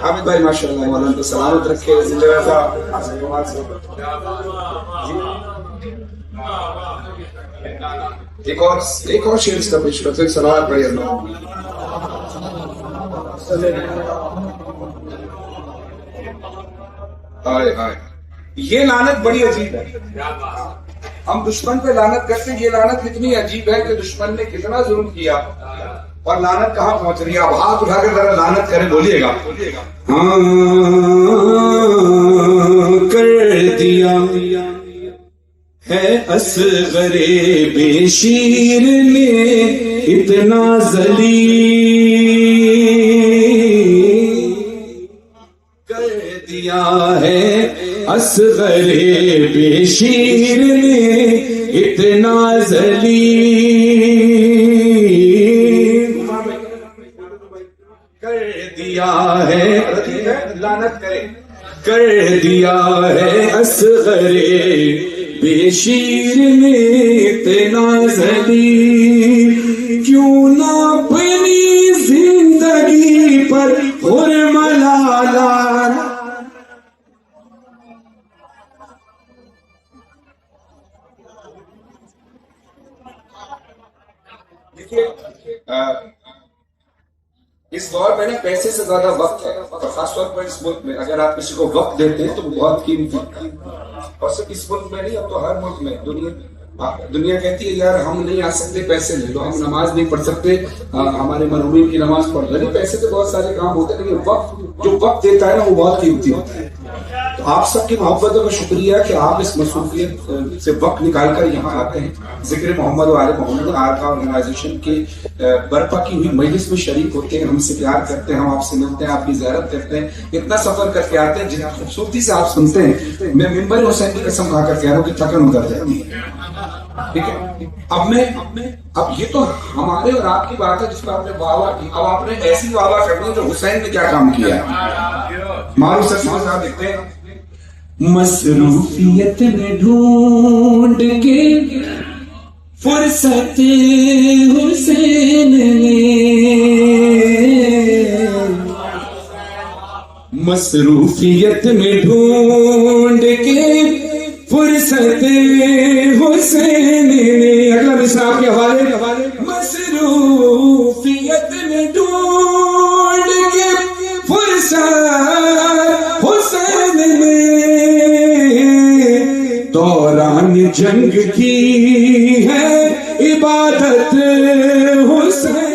حامد بھائی ماشاء اللہ مولانا تو سلامت رکھے زندہ رہا. ایک اور شعر اس کا پیش کرتے ہیں. سلوات پڑھیے اللہ. یہ لعنت بڑی عجیب ہے. ہم دشمن پہ لعنت کرتے ہیں. یہ لعنت اتنی عجیب ہے کہ دشمن نے کتنا ظلم کیا اور لعنت کہاں پہنچ رہی ہے. اب ہاتھ اٹھا کر ذرا لعنت کرے بولیے گا. ہاں کر دیا ہے اصغر بے شیر نے اتنا ذلیل. کر دیا ہے اصغر بے شیر نے اتنا ذلیل. کر دیا ہے لعنت کرے. کر دیا ہے اصغر بے شیر نے اتنا ذلیل. کیوں نہ اپنی زندگی پر حرملالہ. اس دور میں نا پیسے سے زیادہ وقت ہے اور خاص طور پر اس ملک میں اگر آپ کسی کو وقت دیتے ہیں تو وہ بہت قیمتی ہے. اور صرف اس ملک میں نہیں اب تو ہر ملک میں دنیا کہتی ہے یار ہم نہیں آ سکتے پیسے لے لو. ہم نماز نہیں پڑھ سکتے ہمارے مرحومین کی نماز پڑھ لو. نہیں پیسے تو بہت سارے کام ہوتے ہیں لیکن وقت جو وقت دیتا ہے نا وہ بہت قیمتی ہوتا ہے. تو آپ سب کی محبتوں کا شکریہ کہ آپ اس مصروفیت سے وقت نکال کر یہاں آتے ہیں. ذکر محمد و آل محمد آرکا آرگنائزیشن کے برپا کی ہوئی مجلس میں شریک ہوتے ہیں. ہم سے پیار کرتے ہیں. ہم آپ سے ملتے ہیں. آپ کی زیارت کرتے ہیں. اتنا سفر کر کے آتے ہیں. جتنا خوبصورتی سے آپ سنتے ہیں میں ممبر حسین کی قسم کھا کر کہہ رہا ہوں کہ تھکن اتر جاتی ہے. ٹھیک ہے. اب یہ تو ہمارے اور آپ کی بات ہے جس پر آپ نے واہ واہ کی. اب آپ نے ایسی واہ واہ کرنی ہے جو حسین نے کیا کام کیا ہے. معروف سر صاحب دیکھتے ہیں. مصروفیت میں ڈھونڈ کے فرصت حسین نے. مصروفیت میں ڈھونڈ کے فرصت حسین نے. اگلا مصرع آپ کے حوالے. مصروفیت میں ڈھونڈ کے فرصت حسین نے دوران جنگ کی ہے عبادت حسین.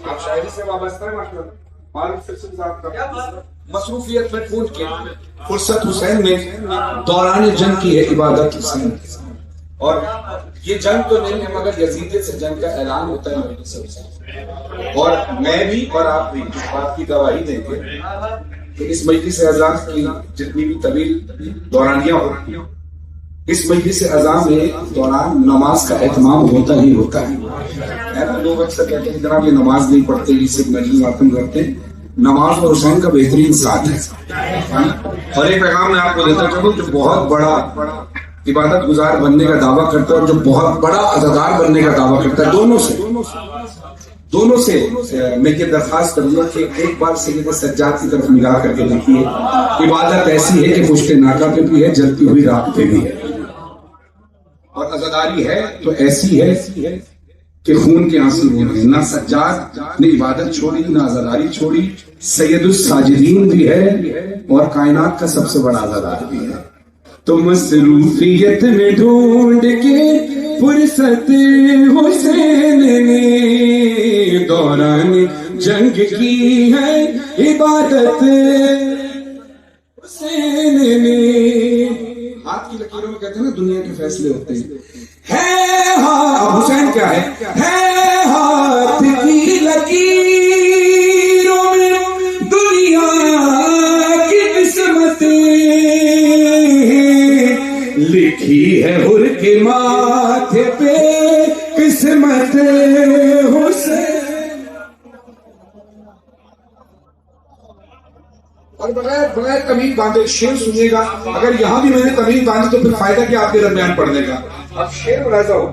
آپ شاعری سے وابستہ ہیں مصروفیت میں ڈھونڈ کے فرصت حسین نے دوران جنگ کی ہے عبادت حسین. اور یہ جنگ تو نہیں ہے مگر یزیدیت سے جنگ کا اعلان ہوتا ہے مجلس حسین. اور میں بھی اور آپ بھی اس بات کی گواہی دیں گے کہ اس مجلس اعظام کی جتنی بھی طویل دورانیاں ہوتی ہیں اس مجلس اعظام میں دوران نماز کا اہتمام ہوتا ہی ہوتا ہے. لوگ اکثر کہتے ہیں جناب یہ نماز نہیں پڑھتے یہ صرف مجلس ختم کرتے ہیں. نماز اور حسین کا بہترین ساتھ ہے. اور ایک پیغام میں آپ کو دیتا چلوں جو بہت بڑا عبادت گزار بننے کا دعویٰ کرتا ہے اور جو بہت بڑا عزادار بننے کا دعویٰ کرتا ہے دونوں سے میں یہ درخواست کروں گا کہ ایک بار سید سجاد کی طرف نگاہ کر کے دیکھیے. عبادت ایسی ہے کہ پشت ناکہ پہ بھی ہے جلتی ہوئی راہ پہ بھی ہے. اور عزاداری ہے تو ایسی ہے کہ خون کے آنسو ہو رہے ہیں. نہ سجاد نے عبادت چھوڑی نہ عزاداری چھوڑی. سید الساجدین بھی ہے اور کائنات کا سب سے بڑا عزادار بھی ہے. تو مصروفیت میں ڈھونڈ کے فرصت حسین نے دوران جنگ کی ہے عبادت حسین نے. ہاتھ کی لکیروں میں کہتے ہیں نا دنیا کے فیصلے ہوتے ہیں. ہے ہاتھ حسین کیا ہے ہاتھ کی لکیروں میں دنیا کی قسمتیں لکھی ہے حر کے ماتھے پہ قسمت حسین. اور بغیر تمیز باندھے شعر سنیے گا. اگر یہاں بھی میں نے تمیز باندھی تو پھر فائدہ کیا آپ کے درمیان پڑھنے کا. اب شعر ملاحظہ ہو.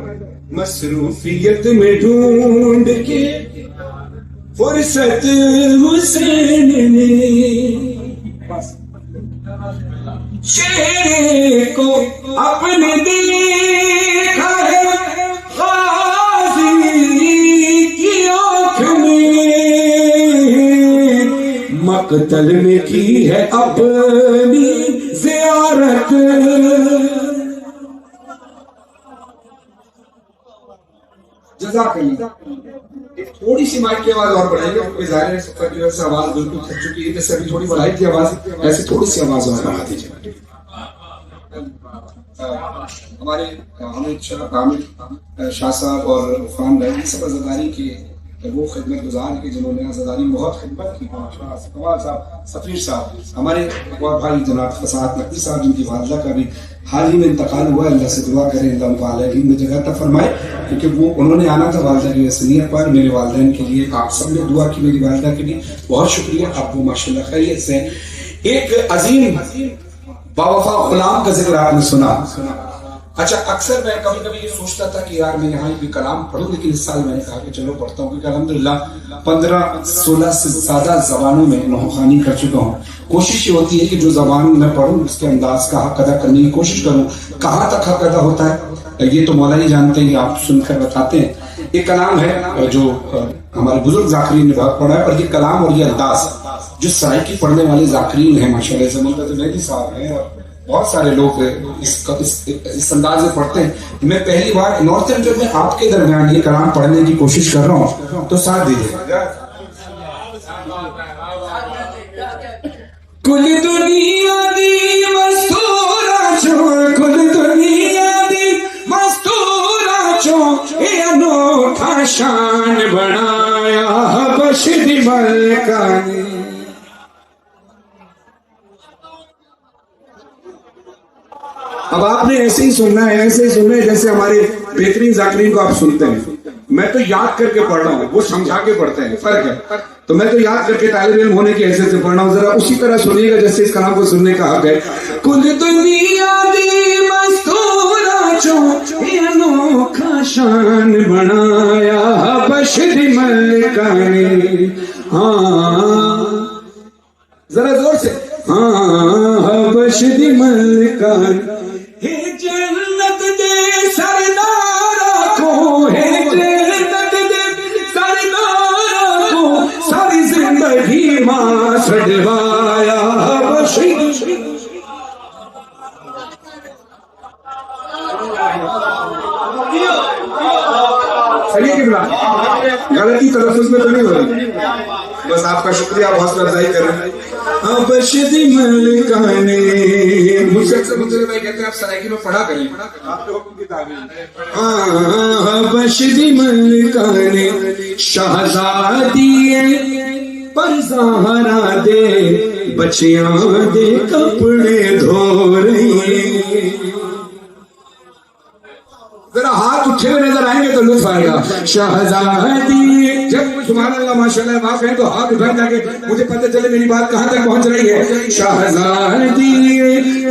مصروفیت میں ڈھونڈ کے فرصت حسین نے شعر کو اپنے دیکھا ہے غازی کی آنکھ میں، مقتل میں کی ہے اپنی زیارت. جزاک اللہ. ایک تھوڑی سی مائک کی آواز اور بڑھائیں گے کیونکہ ظاہر ہے سفر کی وجہ سے آواز بالکل تھک چکی ہے. جیسے ابھی تھوڑی بڑھائی تھی آواز، ایسے تھوڑی سی آواز اور بڑھا دیجیے. ہمارے حامد شاہ صاحب اور عرفان بھائی یہ سب عزاداری کے وہ خدمت گزار ہیں کہ جنہوں نے عزاداری میں بہت خدمت کی. کمال صاحب، سفیر صاحب، ہمارے اور بھائی جناب فساد نقوی صاحب جن کی والدہ کا بھی حال ہی میں انتقال ہوا. اللہ سے دعا کریں اللہ ان کو اعلیٰ علم میں جگہ عطا فرمائے، کیونکہ وہ انہوں نے آنا تھا والدہ کی وصیت پر. میرے والدین کے لیے آپ سب نے دعا کی میری والدہ کے لیے. بہت شکریہ. آپ کو ماشاءاللہ خیریت سے. ایک عظیم باوفا غلام کا ذکر آپ نے سنا. اچھا، اکثر میں کبھی کبھی یہ سوچتا تھا کہ یار میں یہاں بھی کلام پڑھوں، لیکن اس سال میں نے کہا کہ چلو پڑھتا ہوں، کیونکہ الحمدللہ 15-16 سے زیادہ زبانوں میں نوخوانی کر چکا ہوں. کوشش یہ ہوتی ہے کہ جو زبان میں پڑھوں اس کے انداز کا حق ادا کرنے کی کوشش کروں. کہاں تک حق ادا ہوتا ہے یہ تو مولا ہی جانتے ہیں، آپ سن کر بتاتے ہیں. ایک کلام ہے جو ہمارے بزرگ ذاکرین نے بہت پڑھا ہے، اور یہ کلام اور یہ انداز جو سرائکی پڑھنے والے ذاکرین ہیں ماشاءاللہ، زمین کا تو مہدی صاحب ہیں اور بہت سارے لوگ اس انداز میں پڑھتے ہیں. میں پہلی بار نارتھ جب میں آپ کے درمیان یہ کلام پڑھنے کی کوشش کر رہا ہوں تو ساتھ دیجیے. کل دنیا دی مستورا چھوڑ، کل دنیا دی مستورا چھوڑ، اے انوکھا شان بنایا حبش دی ملکہ نے. اب آپ نے ایسے ہی سننا ہے، ایسے ہی سننا ہے جیسے ہمارے بہترین ذاکرین کو آپ سنتے ہیں. میں تو یاد کر کے پڑھ رہا ہوں، وہ سمجھا کے پڑھتے ہیں، فرق ہے. تو میں تو یاد کر کے طالب علم ہونے کی حیثیت سے پڑھ رہا ہوں، ذرا اسی طرح سنیے گا جیسے اس کلام کو سننے کا حق ہے. کل دنیا دی مستورا چھوڑ، اے انوکھا شان بنایا حبش دی ملکہ نے. ہاں ذرا زور سے. ہاں حبش دی ملکہ نے. ہے جنت دے سردارا کو، ہے جنت دے سردارا کو، ساری زندگی ماں سجوایا حبش. صحیح کہ بلا غلطی تلفظ میں تو نہیں ہو رہی، بس آپ کا شکریہ، آپ حوصلہ افزائی کر رہے ہیں. حبش دی ملکہ نے. مجھ سے اکثر مجھے بھائی کہتے ہیں آپ سرائکی میں پڑھا کریں، آپ کے حکم کی تعبیر. حبش دی ملکہ نے شہزادی پر زہرا دے بچیاں دے کپڑے دھو رہی. ذرا ہاتھ اٹھے ہوئے نظر آئیں گے تو لطف آئے گا. شہزادی جب سبحان اللہ ماشاءاللہ بات کہیں تو ہاتھ اٹھائیں تاکہ مجھے پتہ چلے میری بات کہاں تک پہنچ رہی ہے. شہزادی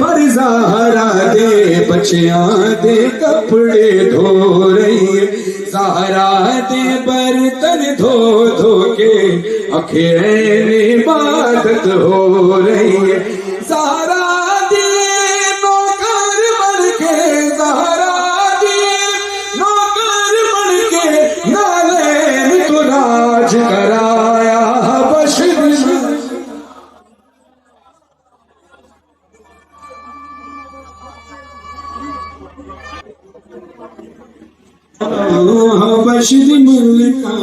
پر زہرا دے بچیاں دے کپڑے دھو رہی. زہرا دے برتن دھو دھو کے اکھیرے عبادت ہو رہی. زہرا دے نوکر بن کے، زہرا راج کرایا حبش دی. حبش دی ملکہ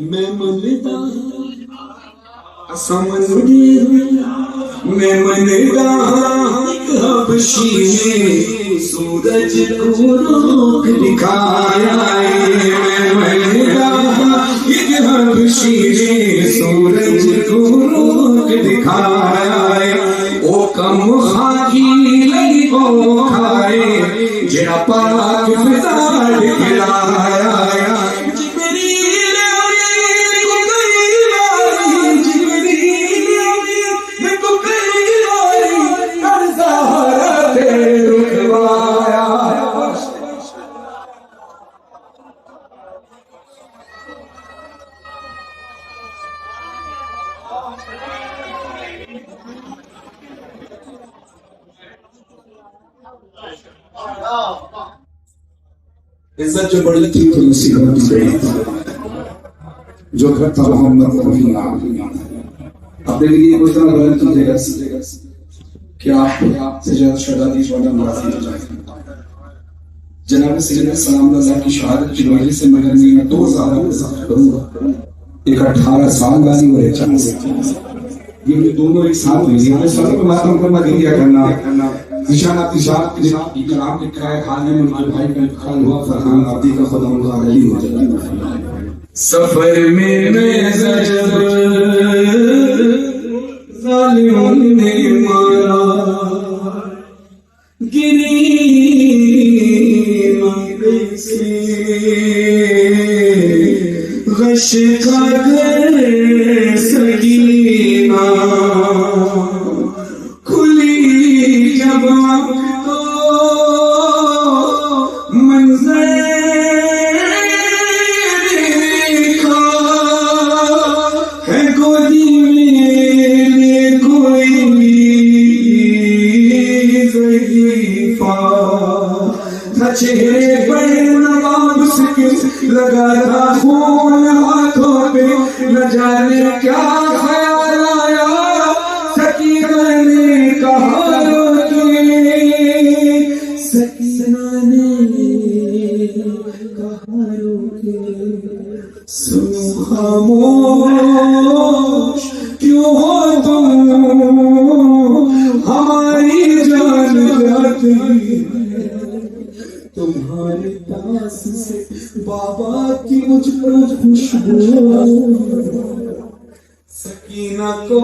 میں ملدا سمندی میں ملدا حبشی نے سورج کو روک دکھایا. میں ملدا حبشی نے سورج کو روک دکھایا. او کم خاکی لئی کو کھائے جڑا پاک فضا کھلایا. جبریل آئے کو کئی باری، جبریل آئے کو کئی عزت جو بڑی تھی تو مصیبت بھی بڑی تھی جو گھر تھا محمد کا بھی نام اب دیکھیے کوئی اتنا غلط تجھے گا کہ آپ سے زیادہ شہادت والا مرافی ہو جائے جناب سیدنا سلام اللہ کی شہادت کی وجہ سے مگر میں 2000 کروں گا ایک 18 سال والی اور ایک 40 یہ دونوں ایک ساتھ ہوئی ہمیں سب کو ماتم کو مدد دیا کرنا نشانہ تشاعت کی کلام لکھا ہے خانے میں مال بھائی کا انتقال ہوا فرحان عبدی کا خدا اللہ علی ہو جائے سفر میں زجر ظالموں نے مارا گری مانگے سے غش کا گھر سکینہ کھلی جب تو منظر دیکھا ہے گودی میں کوئی ضعیفہ تھا چہرے پر نواب سے لگا تھا خون ہاتھوں پہ نہ جانے کیا خیال آیا سکینہ نے کہا روکے سکینہ نے کہا روکے سنو خاموش کیوں ہو تم ہماری جان جاتی ہے تمہارے پاس سے بابا کی مجھ پر خوشبو سکینہ کو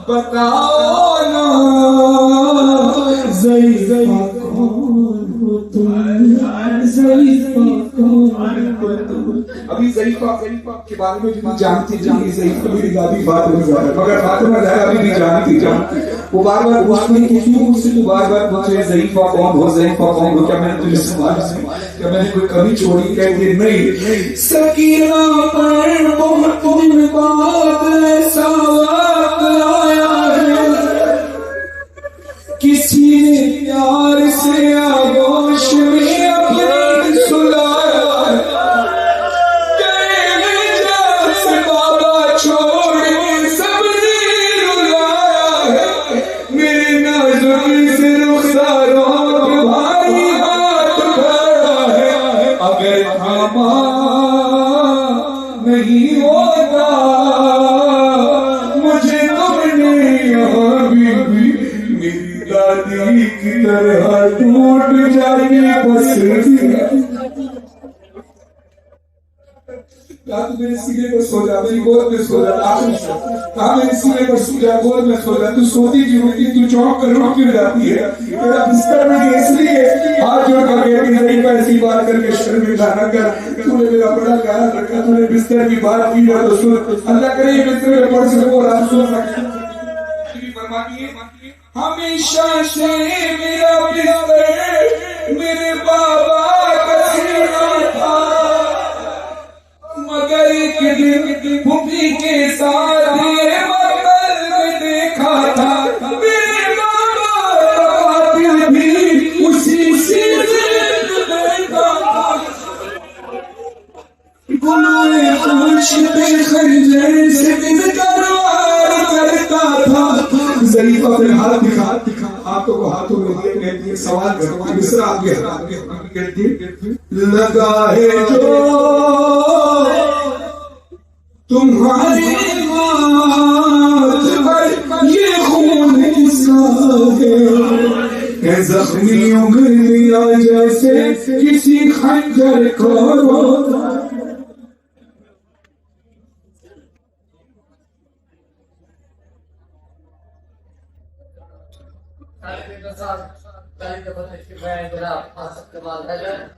بتاؤ نا ضعیفہ کون ہو تم ضعیفہ کون ہو تم ابھی ضعیفہ کے بارے میں جتنی جانتی ضعیفہ میری دادی فاطمہ زہرا مگر فاطمہ زہرا ابھی بھی جانتی وہ بار بار پوچھنے کی کیوں مجھ سے تو بار بار پوچھے ضعیفہ کون ہو کیا میں نے تجھے سوال کیا میں نے کوئی کمی چھوڑی کہتے نہیں سکینہ پر بہت دن بعد ایسا وقت آیا ہے کسی نے پیار سے آغوش میں اپنی سلایا کہنے جا سے بابا چھوڑ کے سب نے رلایا ہے میرے نازک سے رخساروں پہ بھاری ہاتھ کھڑا ہے اگر تھاما نہیں ہوتا مجھے تم نے یہاں بھی میری دادی کی طرح ٹوٹ جائے بس تو میرے سینے پر سو جا میری گود میں سو جا کہا میرے سینے پر سو جا گود میں سو جا تو سوتی کی ہوتی تو چونک کر روک کیوں جاتی ہے تیرا بستر میں اس لیے ہاتھ جوڑ کر کہتی ضعیفہ ایسی بات کر کے شرمندہ نہ کر تو نے میرا بڑا خیال رکھا تو نے بستر کی بات کی ہے تو سن اللہ کرے یہ بستر میں پڑھ سکو اور آپ سن سکتے فرماتی ہے ہمیشہ سے میرا بستر میرے بابا کا سینا تھا مگر ایک دن بھوپی کے ساتھ یہ مقبر میں دیکھا تھا میرے بابا کا قاتل بھی اسی سینے میں بیٹھا تھا گناہ خوش پہ خنجر سے تلوار کرتا تھا ضعیفہ پھر ہاتھ دکھا ہاتھوں کو ہاتھوں میں دیکھ لیتی ہے سوال کرتی ہے مصر آگے کہتی ہے لگا ہے جو تمہاری مات پر یہ خون کس کا ہے زخمی انگلیاں جیسے کسی خنجر کو روتا جناب